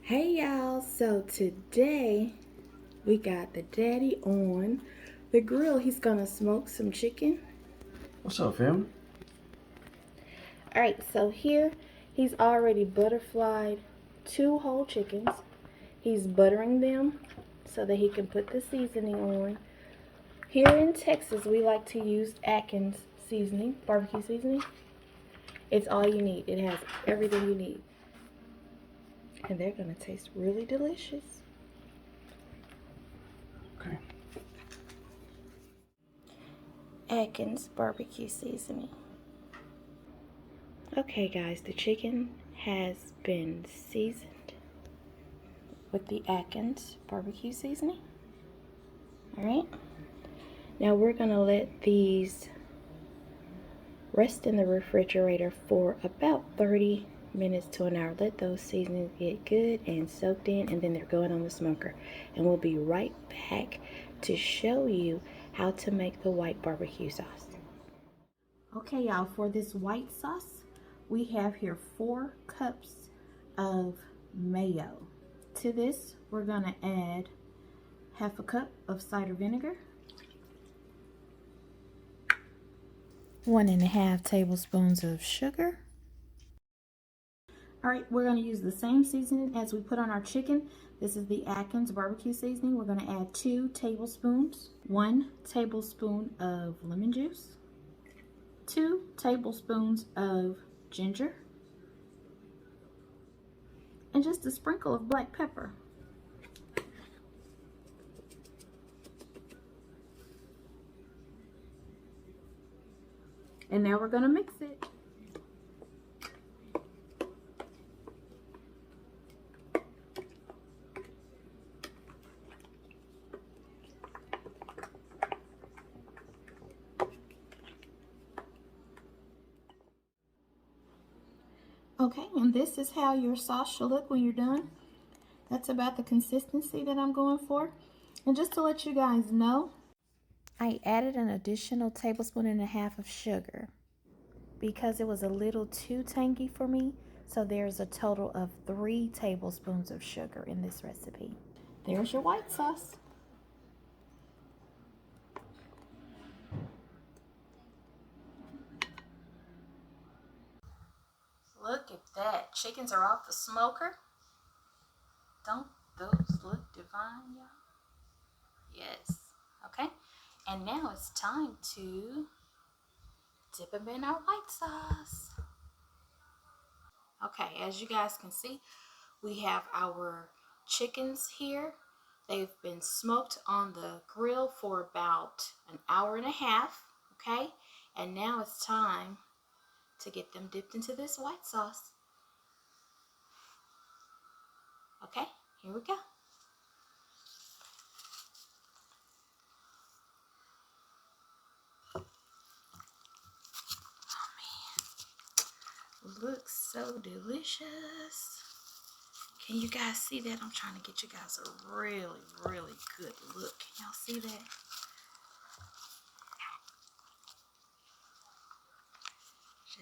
Hey y'all, so today we got the daddy on the grill. He's gonna smoke some chicken. What's up, fam? Alright, so here he's already butterflied 2 whole chickens. He's buttering them so that he can put the seasoning on. Here in Texas, we like to use Atkins seasoning, barbecue seasoning. It's all you need. It has everything you need. And they're gonna taste really delicious. Okay. Adkins barbecue seasoning. Okay guys, the chicken has been seasoned with the Adkins barbecue seasoning. Alright, now we're gonna let these rest in the refrigerator for about 30 minutes to an hour. Let those seasonings get good and soaked in, and then they're going on the smoker. And we'll be right back to show you how to make the white barbecue sauce. Okay y'all, for this white sauce, we have here 4 cups of mayo. To this, we're gonna add half a cup of cider vinegar, 1.5 tablespoons of sugar. All right, we're gonna use the same seasoning as we put on our chicken. This is the Adkins barbecue seasoning. We're gonna add 2 tablespoons, 1 tablespoon of lemon juice, 2 tablespoons of ginger, and just a sprinkle of black pepper. And now we're gonna mix it. Okay, and this is how your sauce should look when you're done. That's about the consistency that I'm going for. And just to let you guys know, I added an additional 1.5 tablespoons of sugar because it was a little too tangy for me. So there's a total of 3 tablespoons of sugar in this recipe. There's your white sauce. Look at that. Chickens are off the smoker. Don't those look divine, y'all? Yes. Okay. And now it's time to dip them in our white sauce. Okay, as you guys can see, we have our chickens here. They've been smoked on the grill for about 1.5 hours. Okay. And now it's time to get them dipped into this white sauce. Okay, here we go. Oh man, looks so delicious. Can you guys see that? I'm trying to get you guys a really, really good look. Can y'all see that?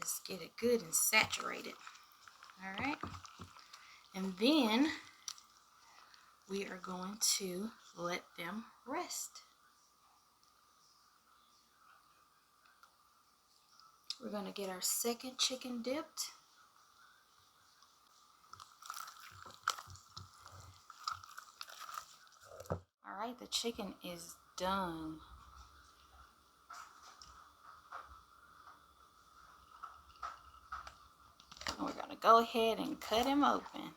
Just get it good and saturated. All right. And then we are going to let them rest. We're going to get our second chicken dipped. All right, the chicken is done. And we're going to go ahead and cut him open.